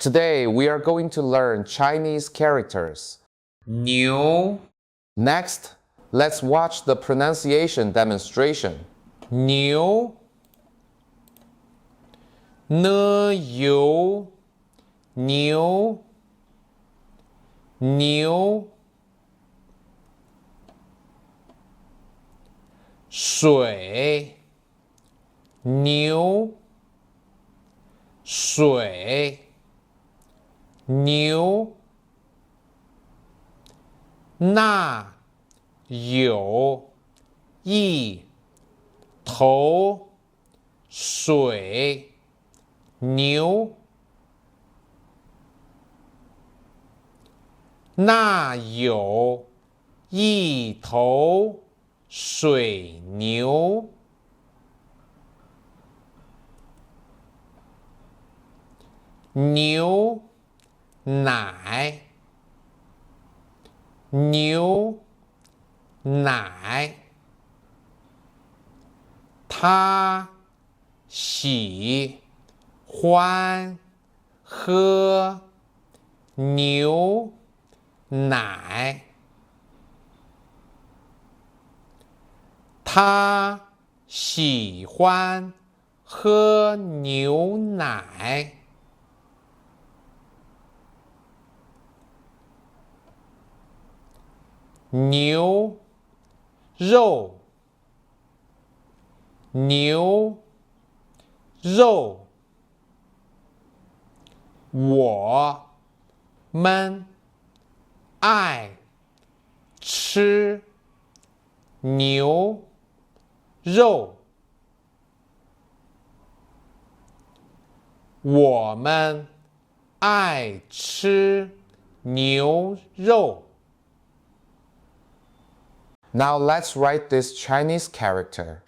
Today we are going to learn Chinese characters. 牛 Next, let's watch the pronunciation demonstration. 牛 油 牛牛水牛水牛那有一头水牛那有一头水牛牛奶牛奶他喜欢喝牛奶他喜欢喝牛奶牛肉牛肉我们爱吃牛肉我们爱吃牛肉 Now let's write this Chinese character.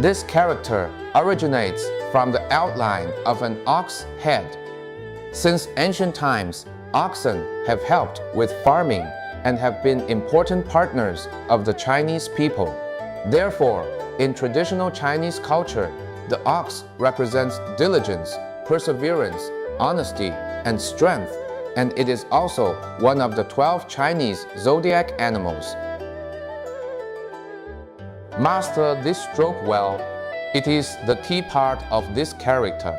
This character originates from the outline of an ox head. Since ancient times, oxen have helped with farming and have been important partners of the Chinese people. Therefore, in traditional Chinese culture, the ox represents diligence, perseverance, honesty, and strength, and it is also one of the 12 Chinese zodiac animals. Master this stroke well. It is the key part of this character.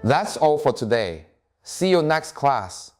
That's all for today. See you next class.